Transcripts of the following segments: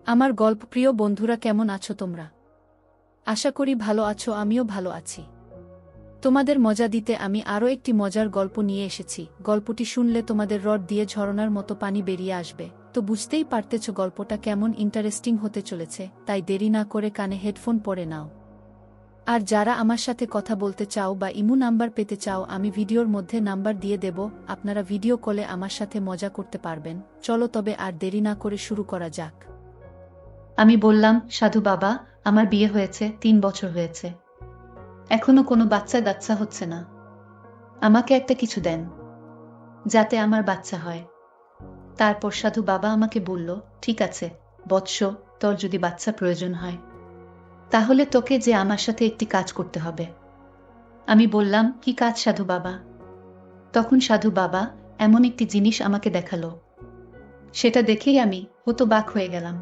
আমার গল্পপ্রিয় বন্ধুরা, কেমন আছো তোমরা? আশা করি ভালো আছো, আমিও ভালো আছি। তোমাদের মজা দিতে আমি আরও একটি মজার গল্প নিয়ে এসেছি। গল্পটি শুনলে তোমাদের রড দিয়ে ঝরনার মতো পানি বেরিয়ে আসবে। তো বুঝতেই পারতেছ গল্পটা কেমন ইন্টারেস্টিং হতে চলেছে, তাই দেরি না করে কানে হেডফোন পরে নাও। আর যারা আমার সাথে কথা বলতে চাও বা ইমো নাম্বার পেতে চাও, আমি ভিডিওর মধ্যে নাম্বার দিয়ে দেব, আপনারা ভিডিও কলে আমার সাথে মজা করতে পারবেন। চলো তবে আর দেরি না করে শুরু করা যাক। আমি বললাম, সাধু বাবা, আমার বিয়ে হয়েছে, 3 বছর হয়েছে, এখনো কোনো বাচ্চা কাচ্চা হচ্ছে না। আমাকে একটা কিছু দেন, যাতে আমার বাচ্চা হয়। তারপর সাধু বাবা আমাকে বলল, ঠিক আছে বৎস, তোর যদি বাচ্চা প্রয়োজন হয় তাহলে তোকে যে আমার সাথে একটি কাজ করতে হবে। আমি বললাম, কি কাজ সাধু বাবা? তখন সাধু বাবা এমন একটি জিনিস আমাকে দেখালো, সেটা দেখেই আমি হতবাক হয়ে গেলাম।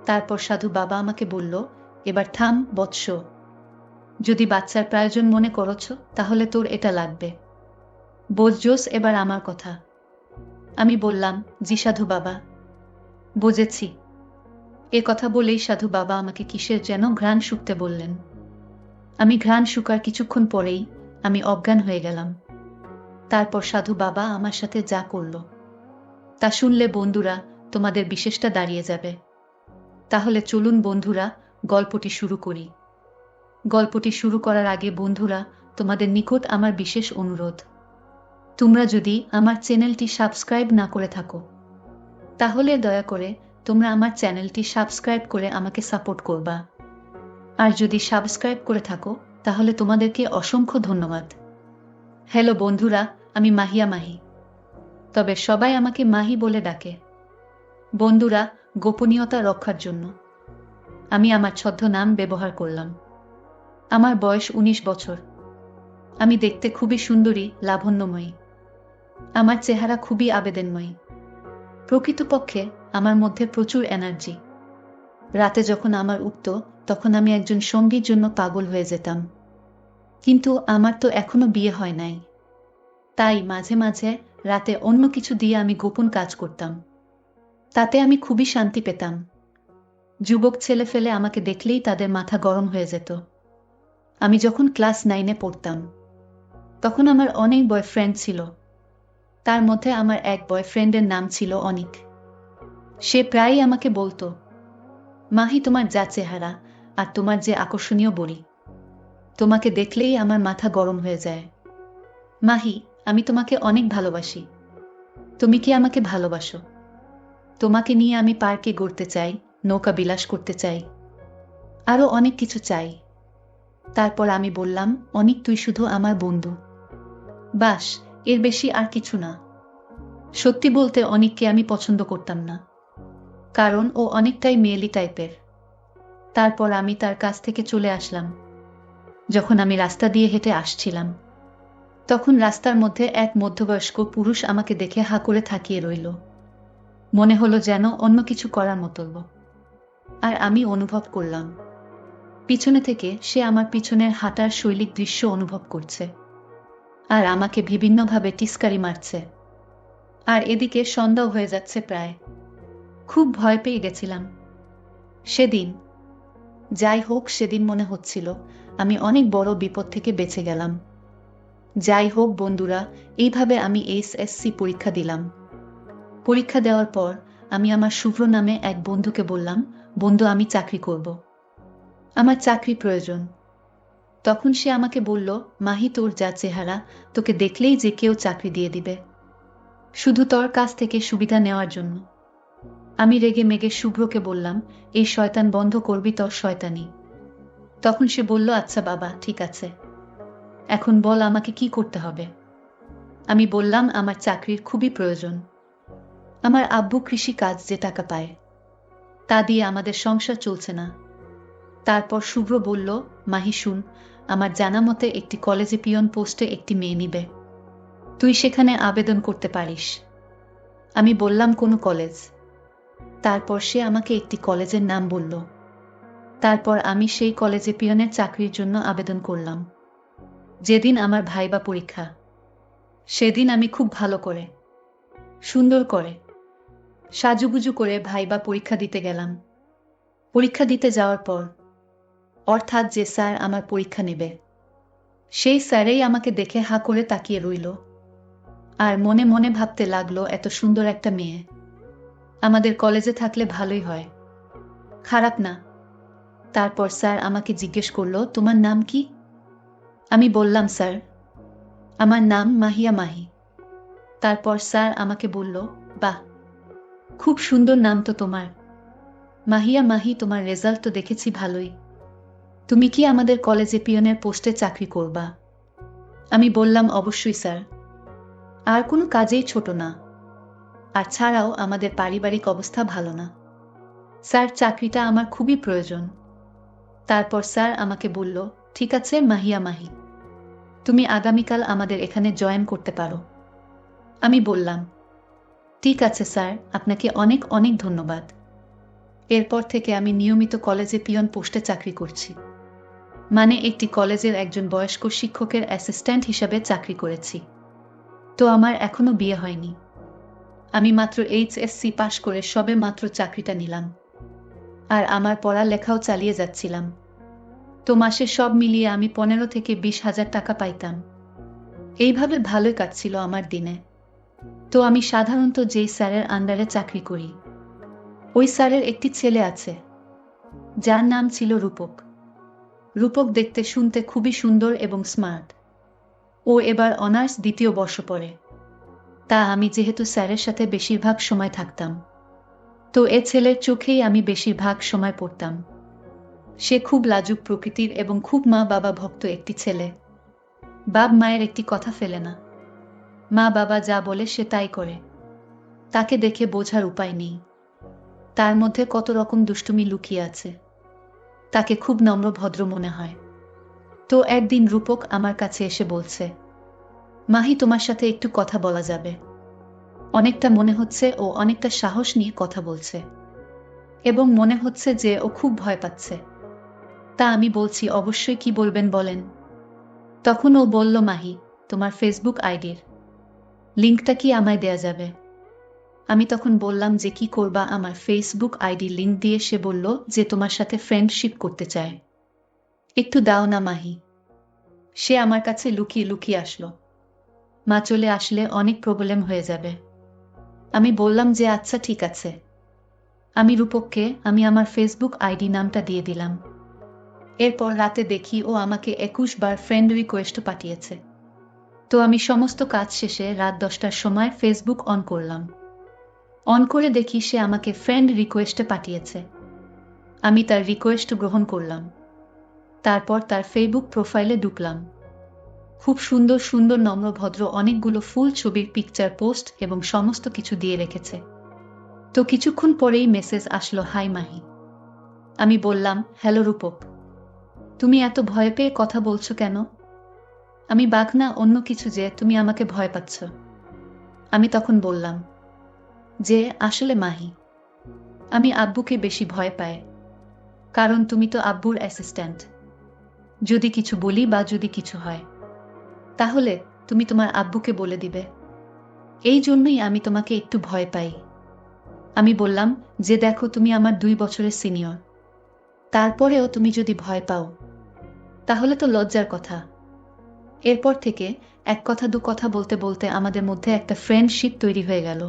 তারপর সাধু বাবা আমাকে বলল, এবার থাম বৎস, যদি বাচ্চার প্রয়োজন মনে করছ তাহলে তোর এটা লাগবে। বুঝছোস এবার আমার কথা? আমি বললাম, জি সাধু বাবা, বুঝেছি। এ কথা বলেই সাধু বাবা আমাকে কিসের যেন ঘ্রাণ শুঁকতে বললেন। আমি ঘ্রাণ শুকার কিছুক্ষণ পরেই আমি অজ্ঞান হয়ে গেলাম। তারপর সাধু বাবা আমার সাথে যা করল তা শুনলে বন্ধুরা তোমাদের বিশেষটা দাঁড়িয়ে যাবে। তাহলে চলুন বন্ধুরা, গল্পটি শুরু করি। গল্পটি শুরু করার আগে বন্ধুরা, তোমাদের নিকট আমার বিশেষ অনুরোধ, তোমরা যদি আমার চ্যানেলটি সাবস্ক্রাইব না করে থাকো তাহলে দয়া করে তোমরা আমার চ্যানেলটি সাবস্ক্রাইব করে আমাকে সাপোর্ট করবা। আর যদি সাবস্ক্রাইব করে থাকো তাহলে তোমাদেরকে অসংখ্য ধন্যবাদ। হ্যালো বন্ধুরা, আমি মাহিয়া মাহি, তবে সবাই আমাকে মাহি বলে ডাকে। বন্ধুরা, গোপনীয়তা রক্ষার জন্য আমি আমার ছদ্মনাম ব্যবহার করলাম। আমার বয়স 19 বছর। আমি দেখতে খুবই সুন্দরী, লাবণ্যময়ী। আমার চেহারা খুবই আবেদনময়ী। প্রকৃতপক্ষে আমার মধ্যে প্রচুর এনার্জি। রাতে যখন আমার উঠত তখন আমি একজন সঙ্গীর জন্য পাগল হয়ে যেতাম। কিন্তু আমার তো এখনো বিয়ে হয় নাই, তাই মাঝে মাঝে রাতে অন্য কিছু দিয়ে আমি গোপন কাজ করতাম। তাতে আমি খুবই শান্তি পেতাম। যুবক ছেলে ফেলে আমাকে দেখলেই তাদের মাথা গরম হয়ে যেত। আমি যখন ক্লাস 9-এ পড়তাম তখন আমার অনেক বয়ফ্রেন্ড ছিল। তার মধ্যে আমার এক বয়ফ্রেন্ডের নাম ছিল অনিক। সে প্রায়ই আমাকে বলতো, মাহি, তোমার যা চেহারা আর তোমার যে আকর্ষণীয় বড়ি, তোমাকে দেখলেই আমার মাথা গরম হয়ে যায়। মাহি, আমি তোমাকে অনেক ভালোবাসি। তুমি কি আমাকে ভালোবাসো? তোমাকে নিয়ে আমি পার্কে ঘুরতে চাই, নৌকা বিলাস করতে চাই, আরো অনেক কিছু চাই। তারপর আমি বললাম, অনিক, তুই শুধু আমার বন্ধু, বাস, এর বেশি আর কিছু না। সত্যি বলতে অনিককে আমি পছন্দ করতাম না, কারণ ও অনেকটাই মেয়েলি টাইপের। তারপর আমি তার কাছ থেকে চলে আসলাম। যখন আমি রাস্তা দিয়ে হেঁটে আসছিলাম তখন রাস্তার মধ্যে এক মধ্যবয়স্ক পুরুষ আমাকে দেখে হাঁ করে তাকিয়ে রইল। মনে হলো যেন অন্য কিছু করার মতো। আর আমি অনুভব করলাম পিছনে থেকে সে আমার পিছনের হাঁটার শৈলিক দৃশ্য অনুভব করছে আর আমাকে বিভিন্নভাবে টিস্কারি মারছে। আর এদিকে সন্ধ্যাও হয়ে যাচ্ছে প্রায়। খুব ভয় পেয়ে গেছিলাম সেদিন। যাই হোক, সেদিন মনে হচ্ছিল আমি অনেক বড় বিপদ থেকে বেঁচে গেলাম। যাই হোক বন্ধুরা, এইভাবে আমি এইচএসসি পরীক্ষা দিলাম। পরীক্ষা দেওয়ার পর আমি আমার শুভ্র নামে এক বন্ধুকে বললাম, বন্ধু, আমি চাকরি করব, আমার চাকরি প্রয়োজন। তখন সে আমাকে বলল, মাহি, তোর যা চেহারা, তোকে দেখলেই যে কেউ চাকরি দিয়ে দিবে, শুধু তোর কাছ থেকে সুবিধা নেওয়ার জন্য। আমি রেগে মেগে শুভ্রকে বললাম, এই শয়তান বন্ধ করবি তোর শয়তানি। তখন সে বলল, আচ্ছা বাবা, ঠিক আছে, এখন বল আমাকে কি করতে হবে। আমি বললাম, আমার চাকরির খুবই প্রয়োজন। আমার আব্বু কৃষি কাজ যে টাকা পায় তা দিয়ে আমাদের সংসার চলছে না। তারপর শুভ্র বলল, মাহি শুন, আমার জানা মতে একটি কলেজে পিয়ন পোস্টে একটি মেয়ে নিবে, তুই সেখানে আবেদন করতে পারিস। আমি বললাম, কোন কলেজ? তারপর সে আমাকে একটি কলেজের নাম বলল। তারপর আমি সেই কলেজে পিয়নের চাকরির জন্য আবেদন করলাম। যেদিন আমার ভাইবা পরীক্ষা, সেদিন আমি খুব ভালো করে, সুন্দর করে সাজুগুজু করে ভাইবা পরীক্ষা দিতে গেলাম। পরীক্ষা দিতে যাওয়ার পর, অর্থাৎ যে স্যার আমার পরীক্ষা নেবে, সেই স্যারেই আমাকে দেখে হাঁ করে তাকিয়ে রইল। আর মনে মনে ভাবতে লাগলো, এত সুন্দর একটা মেয়ে আমাদের কলেজে থাকলে ভালোই হয়, খারাপ না। তারপর স্যার আমাকে জিজ্ঞেস করলো, তোমার নাম কি? আমি বললাম, স্যার, আমার নাম মাহিয়া মাহি। তারপর স্যার আমাকে বলল, বাহ, খুব সুন্দর নাম তো তোমার। মাহিয়া মাহি, তোমার রেজাল্ট তো দেখেছি ভালোই। তুমি কি আমাদের কলেজে পিয়নের পোস্টে চাকরি করবা? আমি বললাম, অবশ্যই স্যার, আর কোনো কাজেই ছোট না, আর ছাড়াও আমাদের পারিবারিক অবস্থা ভালো না। স্যার, চাকরিটা আমার খুবই প্রয়োজন। তারপর স্যার আমাকে বলল, ঠিক আছে মাহিয়া মাহি, তুমি আগামীকাল আমাদের এখানে জয়েন করতে পারো। আমি বললাম, ঠিক আছে স্যার, আপনাকে অনেক অনেক ধন্যবাদ। এরপর থেকে আমি নিয়মিত কলেজে পিয়ন পোস্টে চাকরি করছি, মানে একটি কলেজের একজন বয়স্ক শিক্ষকের অ্যাসিস্ট্যান্ট হিসাবে চাকরি করেছি। তো আমার এখনো বিয়ে হয়নি। আমি মাত্র এইচএসসি পাশ করে সবে মাত্র চাকরিটা নিলাম, আর আমার পড়ালেখাও চালিয়ে যাচ্ছিলাম। তো মাসে সব মিলিয়ে আমি 15 থেকে 20,000 টাকা পাইতাম। এইভাবে ভালোই কাটছিল আমার দিনে। তো আমি সাধারণত যেই স্যারের আন্ডারে চাকরি করি, ওই স্যারের একটি ছেলে আছে, যার নাম ছিল রূপক। রূপক দেখতে শুনতে খুবই সুন্দর এবং স্মার্ট। ও এবার অনার্স 2য় বর্ষ পড়ে। তা আমি যেহেতু স্যারের সাথে বেশিরভাগ সময় থাকতাম, তো এ ছেলের চোখেই আমি বেশিরভাগ সময় পড়তাম। সে খুব লাজুক প্রকৃতির এবং খুব মা বাবা ভক্ত একটি ছেলে। বাপ মায়ের একটি কথা ফেলে না, মা বাবা যা বলে সে তাই করে। তাকে দেখে বোঝার উপায় নেই তার মধ্যে কত রকম দুষ্টুমি লুকিয়ে আছে। তাকে খুব নম্র ভদ্র মনে হয়। তো একদিন রূপক আমার কাছে এসে বলছে, মাহি, তোমার সাথে একটু কথা বলা যাবে? অনেকটা মনে হচ্ছে ও অনেকটা সাহস নিয়ে কথা বলছে, এবং মনে হচ্ছে যে ও খুব ভয় পাচ্ছে। তা আমি বলছি, অবশ্যই, কি বলবেন বলেন। তখন ও বলল, মাহি, তোমার ফেসবুক আইডির লিঙ্কটা কি আমায় দেয়া যাবে? আমি তখন বললাম যে কি করবা আমার ফেসবুক আইডি লিঙ্ক দিয়ে? সে বলল যে তোমার সাথে ফ্রেন্ডশিপ করতে চায়, একটু দাও না মাহি। সে আমার কাছে লুকিয়ে লুকিয়ে আসলো। মা চলে আসলে অনেক প্রবলেম হয়ে যাবে। আমি বললাম যে আচ্ছা ঠিক আছে। আমি রূপককে আমি আমার ফেসবুক আইডি নামটা দিয়ে দিলাম। এরপর রাতে দেখি ও আমাকে 21 বার ফ্রেন্ড রিকোয়েস্ট পাঠিয়েছে। তো আমি সমস্ত কাজ শেষে রাত 10টার সময় ফেসবুক অন করলাম। অন করে দেখি সে আমাকে ফ্রেন্ড রিকোয়েস্টে পাঠিয়েছে। আমি তার রিকোয়েস্ট গ্রহণ করলাম। তারপর তার ফেসবুক প্রোফাইলে ঢুকলাম। খুব সুন্দর সুন্দর নম্র ভদ্র অনেকগুলো ফুল ছবির পিকচার পোস্ট এবং সমস্ত কিছু দিয়ে রেখেছে। তো কিছুক্ষণ পরেই মেসেজ আসলো, হাই মাহি। আমি বললাম, হ্যালো রূপক, তুমি এত ভয় পেয়ে কথা বলছো কেন? আমি বাঘ না অন্য কিছু যে তুমি আমাকে ভয় পাচ্ছ? আমি তখন বললাম যে আসলে মাহি, আমি আব্বুকে বেশি ভয় পাই, কারণ তুমি তো আব্বুর অ্যাসিস্ট্যান্ট। যদি কিছু বলি বা যদি কিছু হয়, তাহলে তুমি তোমার আব্বুকে বলে দিবে। এই জন্যই আমি তোমাকে একটু ভয় পাই। আমি বললাম যে দেখো, তুমি আমার 2 বছরের সিনিয়র, তারপরেও তুমি যদি ভয় পাও, তাহলে তো লজ্জার কথা। এরপর থেকে এক কথা দু কথা বলতে বলতে আমাদের মধ্যে একটা ফ্রেন্ডশিপ তৈরি হয়ে গেল।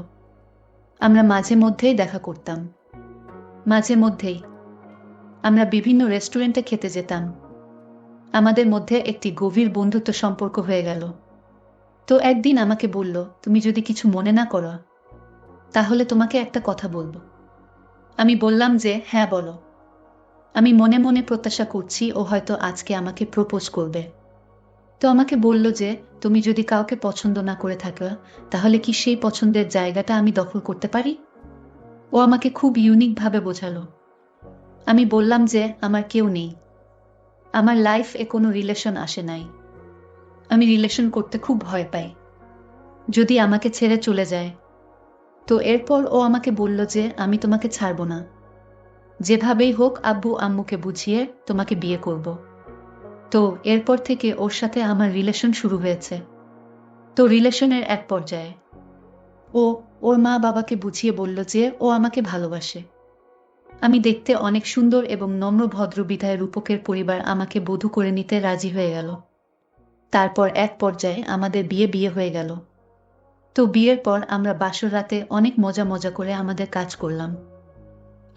আমরা মাঝে মধ্যেই দেখা করতাম। মাঝে মধ্যেই আমরা বিভিন্ন রেস্টুরেন্টে খেতে যেতাম। আমাদের মধ্যে একটি গভীর বন্ধুত্ব সম্পর্ক হয়ে গেল। তো একদিন আমাকে বলল, তুমি যদি কিছু মনে না করো, তাহলে তোমাকে একটা কথা বলবো। আমি বললাম যে হ্যাঁ বলো। আমি মনে মনে প্রত্যাশা করছি ও হয়তো আজকে আমাকে প্রপোজ করবে। তো আমাকে বলল যে তুমি যদি কাউকে পছন্দ না করে থাকো, তাহলে কি সেই পছন্দের জায়গাটা আমি দখল করতে পারি? ও আমাকে খুব ইউনিক ভাবে বোঝালো। আমি বললাম যে আমার কেউ নেই, আমার লাইফে কোনো রিলেশন আসে নাই। আমি রিলেশন করতে খুব ভয় পাই, যদি আমাকে ছেড়ে চলে যায়। তো এরপর ও আমাকে বলল যে আমি তোমাকে ছাড়বো না, যেভাবেই হোক আব্বু আম্মুকে বুঝিয়ে তোমাকে বিয়ে করব। তো এরপর থেকে ওর সাথে আমার রিলেশন শুরু হয়েছে। তো রিলেশনের এক পর্যায়ে ও ওর মা বাবাকে বুঝিয়ে বলল যে ও আমাকে ভালোবাসে। আমি দেখতে অনেক সুন্দর এবং নম্র ভদ্র বিধায় রূপকের পরিবার আমাকে বধূ করে নিতে রাজি হয়ে গেল। তারপর এক পর্যায়ে আমাদের বিয়ে হয়ে গেল। তো বিয়ের পর আমরা বাসর রাতে অনেক মজা করে আমাদের কাজ করলাম।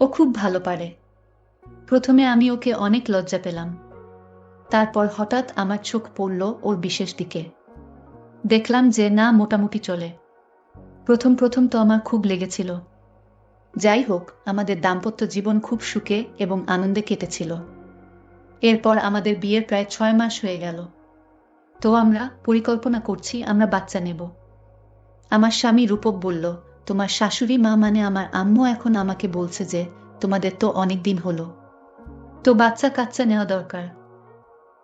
ও খুব ভালো পারে। প্রথমে আমি ওকে অনেক লজ্জা পেলাম। তারপর হঠাৎ আমার চোখ পড়ল ওর বিশেষ দিকে। দেখলাম যে না, মোটামুটি চলে। প্রথম তো আমার খুব লেগেছিল। যাই হোক, আমাদের দাম্পত্য জীবন খুব সুখে এবং আনন্দে কেটেছিল। এরপর আমাদের বিয়ের প্রায় 6 মাস হয়ে গেল। তো আমরা পরিকল্পনা করছি আমরা বাচ্চা নেব। আমার স্বামী রূপক বলল, তোমার শাশুড়ি মা মানে আমার আম্মু এখন আমাকে বলছে যে তোমাদের তো অনেক দিন হলো, তো বাচ্চা কাচ্চা নেওয়া দরকার,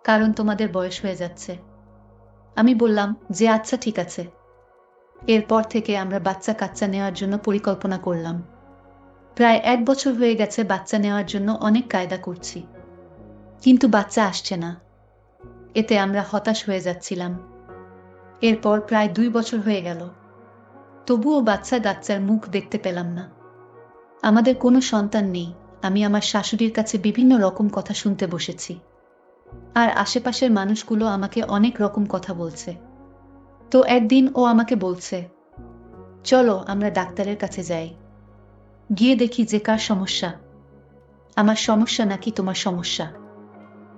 কারণ তোমাদের বয়স হয়ে যাচ্ছে। আমি বললাম যে আচ্ছা ঠিক আছে। এরপর থেকে আমরা বাচ্চা কাচ্চা নেওয়ার জন্য পরিকল্পনা করলাম। প্রায় 1 বছর হয়ে গেছে বাচ্চা নেওয়ার জন্য অনেক কায়দা করছি, কিন্তু বাচ্চা আসছে না। এতে আমরা হতাশ হয়ে যাচ্ছিলাম। এরপর প্রায় 2 বছর হয়ে গেল, তবুও বাচ্চার মুখ দেখতে পেলাম না। আমাদের কোনো সন্তান নেই। আমি আমার শাশুড়ির কাছে বিভিন্ন রকম কথা শুনতে বসেছি, আর আশেপাশের মানুষগুলো আমাকে অনেক রকম কথা বলছে। তো একদিন ও আমাকে বলছে, চলো আমরা ডাক্তারের কাছে যাই, গিয়ে দেখি যে কার সমস্যা, আমার সমস্যা নাকি তোমার সমস্যা।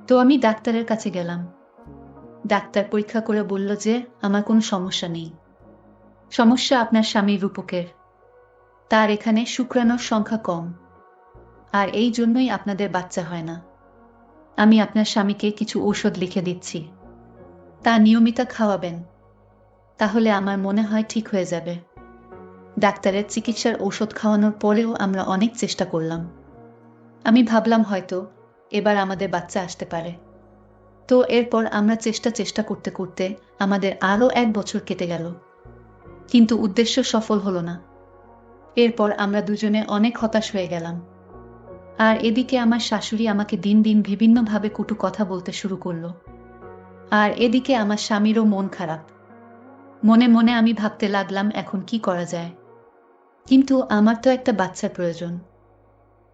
তো আমি ডাক্তারের কাছে গেলাম। ডাক্তার পরীক্ষা করে বলল যে আমার কোনো সমস্যা নেই, সমস্যা আপনার স্বামী রূপকের। তার এখানে শুক্রাণুর সংখ্যা কম, আর এই জন্যই আপনাদের বাচ্চা হয় না। আমি আপনার স্বামীকে কিছু ঔষধ লিখে দিচ্ছি, তা নিয়মিত খাওয়াবেন, তাহলে আমার মনে হয় ঠিক হয়ে যাবে। ডাক্তারের চিকিৎসার ঔষধ খাওয়ানোর পরেও আমরা অনেক চেষ্টা করলাম। আমি ভাবলাম হয়তো এবার আমাদের বাচ্চা আসতে পারে। তো এরপর আমরা চেষ্টা করতে করতে আমাদের আরও 1 বছর কেটে গেল, কিন্তু উদ্দেশ্য সফল হলো না। এরপর আমরা দুজনে অনেক হতাশ হয়ে গেলাম। আর এদিকে আমার শাশুড়ি আমাকে দিন দিন বিভিন্নভাবে কটু কথা বলতে শুরু করলো। আর এদিকে আমার স্বামীরও মন খারাপ। মনে মনে আমি ভাবতে লাগলাম এখন কি করা যায়, কিন্তু আমার তো একটা বাচ্চার প্রয়োজন,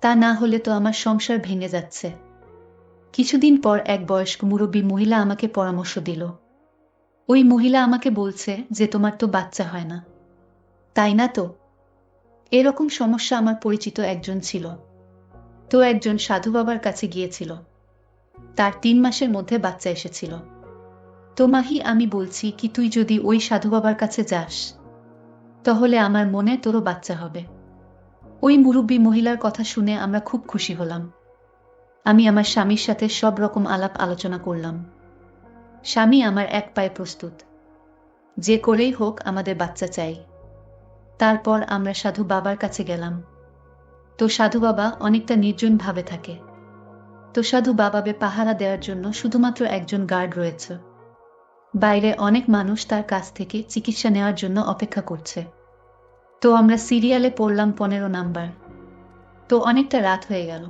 তা না হলে তো আমার সংসার ভেঙে যাচ্ছে। কিছুদিন পর এক বয়স্ক মুরব্বী মহিলা আমাকে পরামর্শ দিল। ওই মহিলা আমাকে বলছে যে তোমার তো বাচ্চা হয় না, তাই না? তো এরকম সমস্যা আমার পরিচিত একজন ছিল, তো একজন সাধু বাবার কাছে গিয়েছিল, তার 3 মাসের মধ্যে বাচ্চা এসেছিল। তো মাহি, আমি বলছি কি তুই যদি ওই সাধু বাবার কাছে যাস, তাহলে আমার মনে তোরও বাচ্চা হবে। ওই মুরব্বী মহিলার কথা শুনে আমরা খুব খুশি হলাম। আমি আমার স্বামীর সাথে সব রকম আলাপ আলোচনা করলাম। স্বামী আমার এক পায়ে প্রস্তুত, যে করেই হোক আমাদের বাচ্চা চাই। তারপর আমরা সাধু বাবার কাছে গেলাম। তো সাধু বাবা অনেকটা নির্জন ভাবে থাকে। তো সাধু বাবাকে পাহারা দেওয়ার জন্য শুধুমাত্র একজন গার্ড রয়েছে। বাইরে অনেক মানুষ তার কাছ থেকে চিকিৎসা নেওয়ার জন্য অপেক্ষা করছে। তো আমরা সিরিয়ালে পড়লাম 15 নাম্বার। তো অনেকটা রাত হয়ে গেল।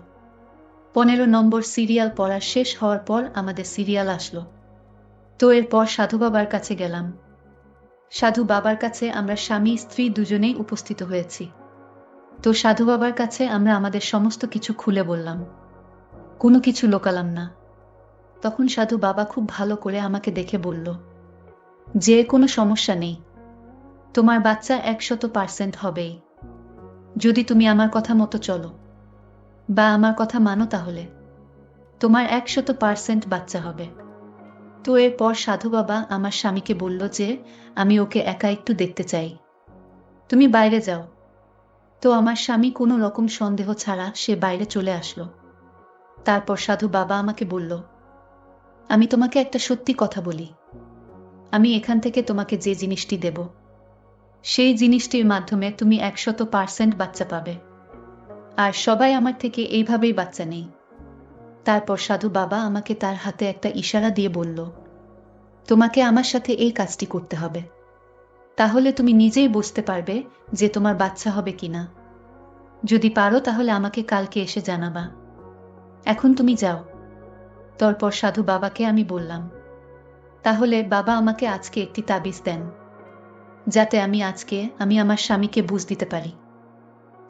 15 নম্বর সিরিয়াল পড়া শেষ হওয়ার পর আমাদের সিরিয়াল আসলো। তো এরপর সাধু বাবার কাছে গেলাম। সাধু বাবার কাছে আমরা স্বামী স্ত্রী দুজনেই উপস্থিত হয়েছি। তো সাধু বাবার কাছে আমরা আমাদের সমস্ত কিছু খুলে বললাম, কোনো কিছু লোকালাম না। তখন সাধু বাবা খুব ভালো করে আমাকে দেখে বলল যে কোনো সমস্যা নেই, তোমার বাচ্চা 100% হবেই, যদি তুমি আমার কথা মতো চলো বা আমার কথা মানো, তাহলে তোমার 100% বাচ্চা হবে। তো এরপর সাধু বাবা আমার স্বামীকে বলল যে আমি ওকে একা একটু দেখতে চাই, তুমি বাইরে যাও। তো আমার স্বামী কোনো রকম সন্দেহ ছাড়া সে বাইরে চলে আসলো। তারপর সাধু বাবা আমাকে বলল, আমি তোমাকে একটা সত্যি কথা বলি, আমি এখান থেকে তোমাকে যে জিনিসটি দেব, সেই জিনিসটির মাধ্যমে তুমি 100% বাচ্চা পাবে, আর সবাই আমার থেকে এইভাবেই বাচ্চা নেই। তারপর সাধু বাবা আমাকে তার হাতে একটা ইশারা দিয়ে বলল, তোমাকে আমার সাথে এই কাজটি করতে হবে, তাহলে তুমি নিজেই বুঝতে পারবে যে তোমার বাচ্চা হবে কিনা। যদি পারো তাহলে আমাকে কালকে এসে জানাবা। এখন তুমি যাও। তারপর সাধু বাবাকে আমি বললাম, তাহলে বাবা আমাকে আজকে একটি তাবিজ দেন, যাতে আমি আমার স্বামীকে বুঝ দিতে পারি।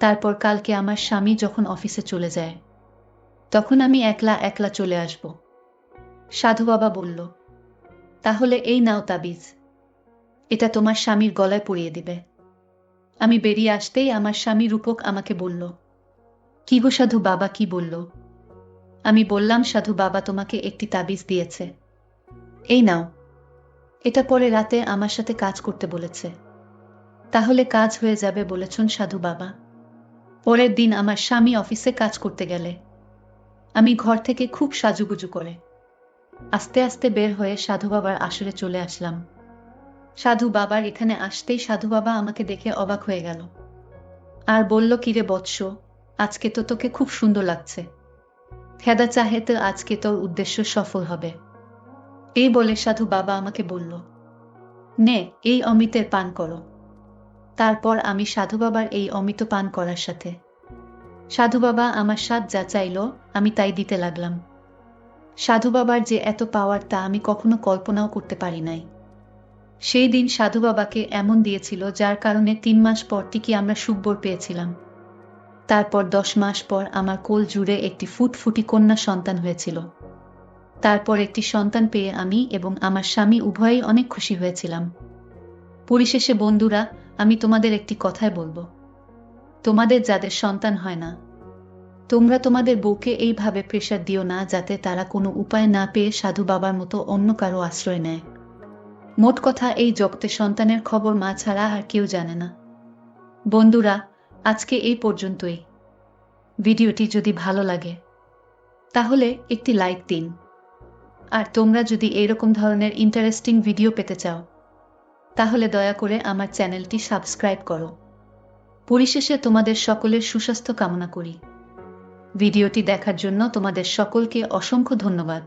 তারপর কালকে আমার স্বামী যখন অফিসে চলে যায়, তখন আমি একলা একলা চলে আসব। সাধু বাবা বলল, তাহলে এই নাও তাবিজ, এটা তোমার স্বামীর গলায় পরিয়ে দিবে। আমি বেরিয়ে আসতেই আমার স্বামী রূপক আমাকে বলল, কি গো সাধু বাবা, কি বলল? আমি বললাম, সাধু বাবা তোমাকে একটি তাবিজ দিয়েছে, এই নাও, এটা পরে রাতে আমার সাথে কাজ করতে বলেছে। তাহলে কাজ হয়ে যাবে বলেছেন সাধু বাবা। পরের দিন আমার স্বামী অফিসে কাজ করতে গেলে আমি ঘর থেকে খুব সাজুগুজু করে আস্তে আস্তে বের হয়ে সাধু বাবার আসরে চলে আসলাম। সাধু বাবার এখানে আসতেই সাধু বাবা আমাকে দেখে অবাক হয়ে গেল আর বলল, কিরে বৎস, আজকে তো তোকে খুব সুন্দর লাগছে। খেদা চাহে তো আজকে তোর উদ্দেশ্য সফল হবে। এই বলে সাধু বাবা আমাকে বলল, নে এই অমৃতের পান করো। তারপর আমি সাধু বাবার এই অমৃত পান করার সাথে সাধু বাবা আমার স্বাদ যা চাইল আমি তাই দিতে লাগলাম। সাধু বাবার যে এত পাওয়ার তা আমি কখনো কল্পনাও করতে পারি নাই। সেই দিন সাধু বাবাকে এমন দিয়েছিল যার কারণে 3 মাস পর থেকে আমরা সুখবর পেয়েছিলাম। তারপর 10 মাস পর আমার কোল জুড়ে একটি ফুটফুটি কন্যা সন্তান হয়েছিল। তারপর একটি সন্তান পেয়ে আমি এবং আমার স্বামী উভয়েই অনেক খুশি হয়েছিলাম। পরিশেষে বন্ধুরা, আমি তোমাদের একটি কথাই বলবো, তোমাদের যাদের সন্তান হয় না, তোমরা তোমাদের বউকে এইভাবে প্রেশার দিও না যাতে তারা কোনো উপায় না পেয়ে সাধু বাবার মতো অন্য কারো আশ্রয় নেয়। মোট কথা, এই জগতে সন্তানের খবর মা ছাড়া আর কেউ জানে না। বন্ধুরা, আজকে এই পর্যন্তই। ভিডিওটি যদি ভালো লাগে তাহলে একটি লাইক দিন। আর তোমরা যদি এইরকম ধরনের ইন্টারেস্টিং ভিডিও পেতে চাও তাহলে দয়া করে আমার চ্যানেলটি সাবস্ক্রাইব করো। পরিশেষে তোমাদের সকলের সুস্বাস্থ্য কামনা করি। ভিডিওটি দেখার জন্য তোমাদের সকলকে অসংখ্য ধন্যবাদ।